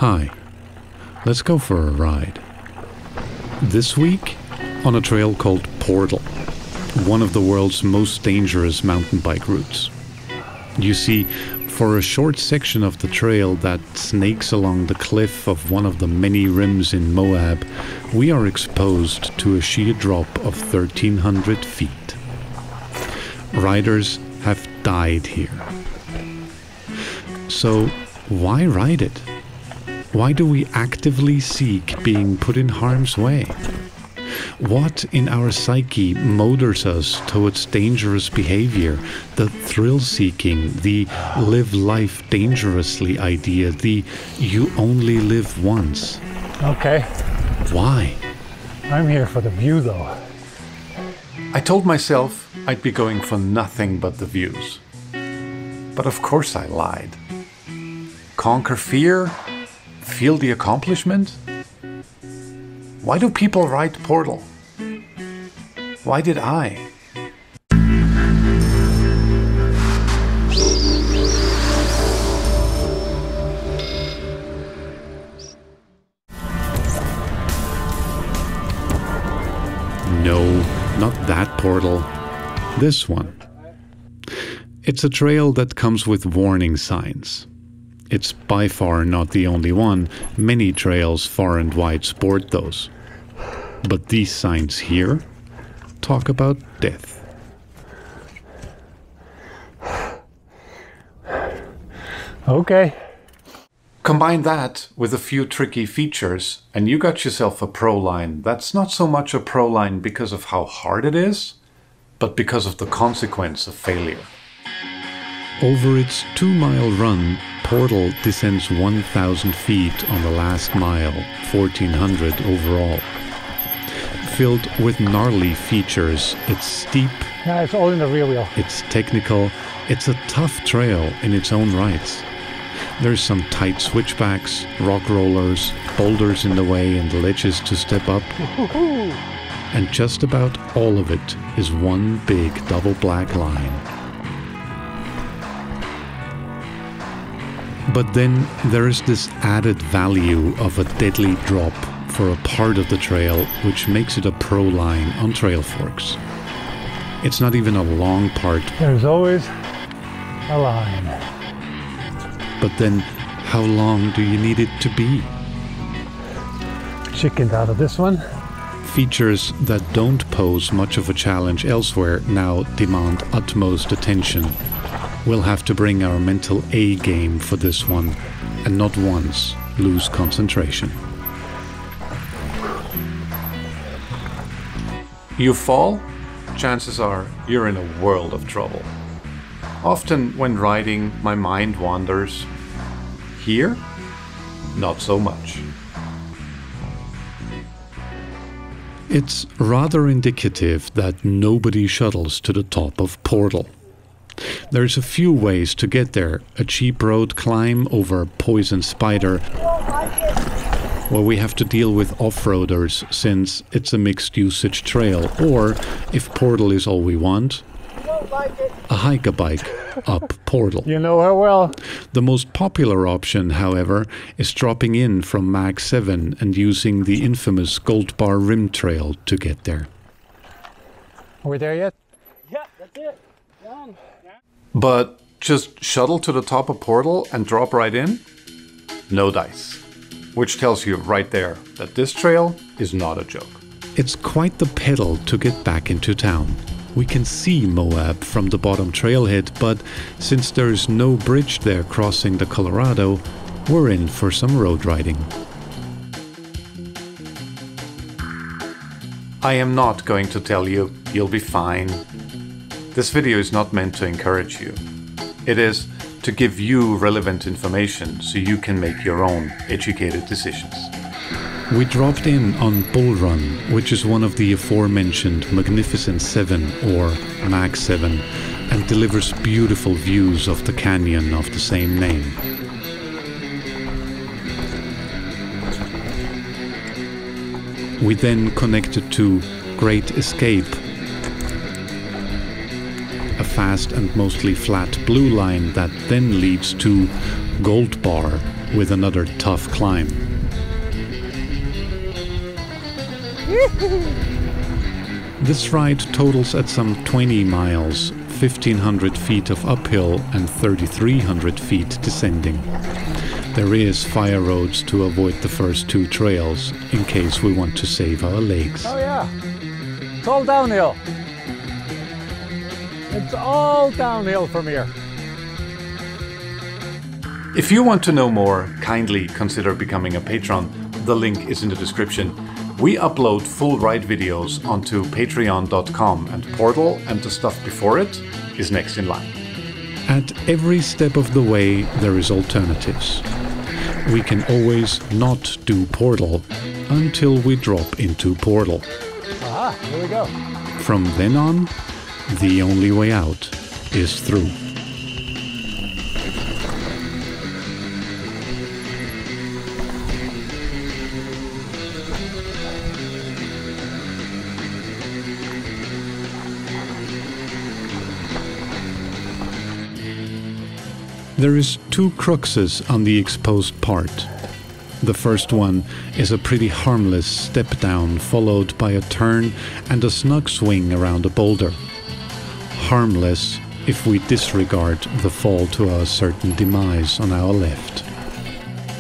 Hi, let's go for a ride. This week, on a trail called Portal, one of the world's most dangerous mountain bike routes. You see, for a short section of the trail that snakes along the cliff of one of the many rims in Moab, we are exposed to a sheer drop of 1,300 feet. Riders have died here. So, why ride it? Why do we actively seek being put in harm's way? What in our psyche motors us towards dangerous behavior, the thrill-seeking, the live life dangerously idea, the you only live once? Okay. Why? I'm here for the view though. I told myself I'd be going for nothing but the views. But of course I lied. Conquer fear? Feel the accomplishment? Why do people ride Portal? Why did I? No, not that Portal. This one. It's a trail that comes with warning signs. It's by far not the only one. Many trails far and wide sport those. But these signs here talk about death. Okay. Combine that with a few tricky features and you got yourself a pro line that's not so much a pro line because of how hard it is, but because of the consequence of failure. Over its 2-mile run, Portal descends 1,000 feet on the last mile, 1,400 overall. Filled with gnarly features, it's steep. Yeah, it's all in the rear wheel. It's technical. It's a tough trail in its own rights. There's some tight switchbacks, rock rollers, boulders in the way and ledges to step up. And just about all of it is one big double black line. But then there is this added value of a deadly drop for a part of the trail which makes it a pro line on trail forks. It's not even a long part. There's always a line. But then how long do you need it to be? Chickened out of this one. Features that don't pose much of a challenge elsewhere now demand utmost attention. We'll have to bring our mental A game for this one, and not once lose concentration. You fall? Chances are you're in a world of trouble. Often when riding, my mind wanders. Here? Not so much. It's rather indicative that nobody shuttles to the top of Portal. There's a few ways to get there. A cheap road climb over Poison Spider, where we have to deal with off-roaders since it's a mixed usage trail, or, if Portal is all we want, a hike-a-bike up Portal. You know her well. The most popular option, however, is dropping in from Mag 7 and using the infamous Gold Bar Rim Trail to get there. Are we there yet? Yeah, that's it. Done. But just shuttle to the top of Portal and drop right in? No dice. Which tells you right there that this trail is not a joke. It's quite the pedal to get back into town. We can see Moab from the bottom trailhead, but since there's no bridge there crossing the Colorado, we're in for some road riding. I am not going to tell you you'll be fine. This video is not meant to encourage you. It is to give you relevant information so you can make your own educated decisions. We dropped in on Bull Run, which is one of the aforementioned Magnificent 7 or Mag 7, and delivers beautiful views of the canyon of the same name. We then connected to Great Escape, a fast and mostly flat blue line that then leads to Gold Bar, with another tough climb. This ride totals at some 20 miles, 1,500 feet of uphill and 3,300 feet descending. There is fire roads to avoid the first two trails, in case we want to save our legs. Oh yeah, it's all downhill. It's all downhill from here. If you want to know more, kindly consider becoming a patron. The link is in the description. We upload full ride videos onto patreon.com, and Portal and the stuff before it is next in line. At every step of the way, there is alternatives. We can always not do Portal until we drop into Portal. Aha, here we go. From then on, the only way out is through. There is two cruxes on the exposed part. The first one is a pretty harmless step down followed by a turn and a snug swing around a boulder. Harmless if we disregard the fall to a certain demise on our left.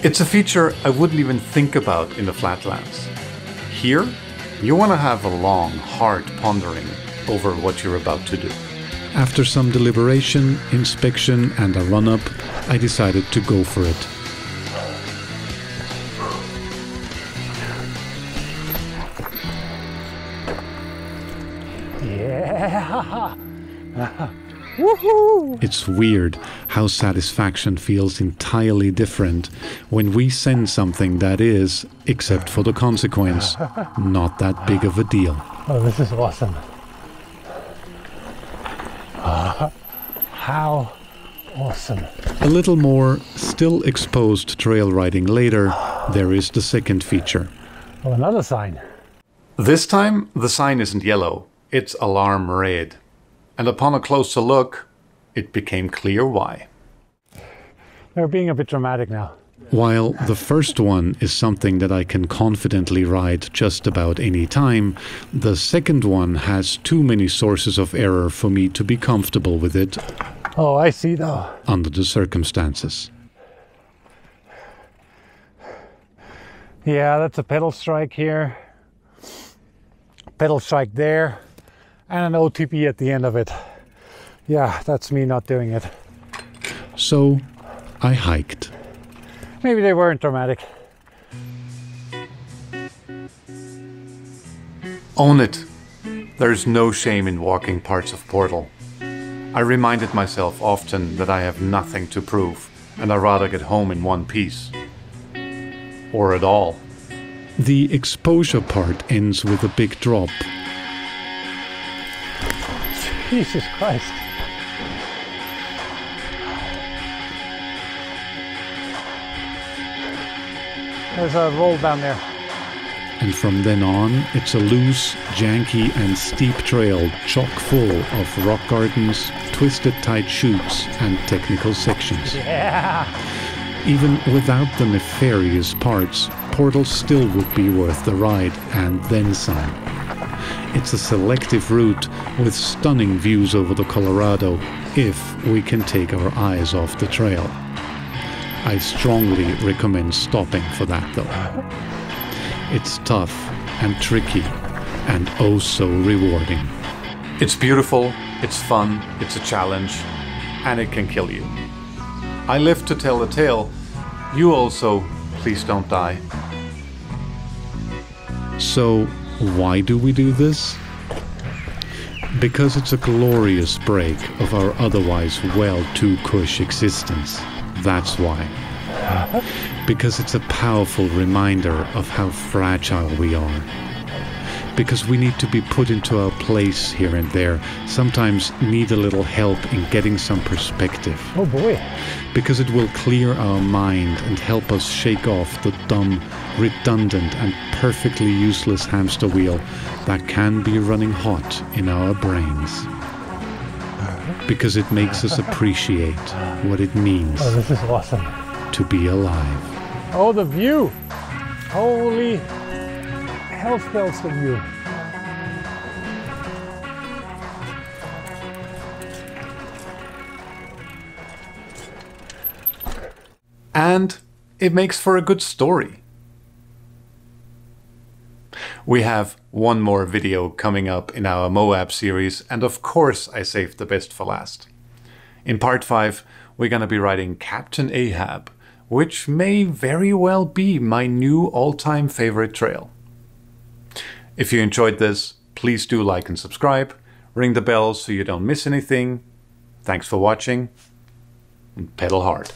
It's a feature I wouldn't even think about in the flatlands. Here, you want to have a long, hard pondering over what you're about to do. After some deliberation, inspection and a run-up, I decided to go for it. Yeah! Woohoo! It's weird how satisfaction feels entirely different when we send something that is, except for the consequence, not that big of a deal. Oh, this is awesome. How awesome. A little more still exposed trail riding later, there is the second feature. Oh, another sign. This time, the sign isn't yellow, it's alarm red. And upon a closer look, it became clear why. They're being a bit dramatic now. While the first one is something that I can confidently ride just about any time, the second one has too many sources of error for me to be comfortable with it. Oh, I see though. Under the circumstances. Yeah, that's a pedal strike here. Pedal strike there. And an OTP at the end of it. Yeah, that's me not doing it. So, I hiked. Maybe they weren't dramatic. Own it. There's no shame in walking parts of Portal. I reminded myself often that I have nothing to prove, and I'd rather get home in one piece. Or at all. The exposure part ends with a big drop. Jesus Christ. There's a roll down there. And from then on, it's a loose, janky and steep trail chock full of rock gardens, twisted tight chutes and technical sections. Yeah. Even without the nefarious parts, Portal still would be worth the ride and then some. It's a selective route with stunning views over the Colorado if we can take our eyes off the trail. I strongly recommend stopping for that though. It's tough and tricky and oh so rewarding. It's beautiful, it's fun, it's a challenge, and it can kill you. I live to tell the tale. You also, please don't die. So, why do we do this? Because it's a glorious break of our otherwise well too cush existence. That's why. Because it's a powerful reminder of how fragile we are. Because we need to be put into our place here and there, sometimes need a little help in getting some perspective. Oh boy. Because it will clear our mind and help us shake off the dumb, redundant and perfectly useless hamster wheel that can be running hot in our brains. Because it makes us appreciate what it means Oh, this is awesome. to be alive. Oh, the view! Holy hell spells the view. And it makes for a good story. We have one more video coming up in our Moab series, and of course I saved the best for last. In part 5, we're gonna be riding Captain Ahab, which may very well be my new all-time favorite trail. If you enjoyed this, please do like and subscribe, ring the bell so you don't miss anything. Thanks for watching, and pedal hard.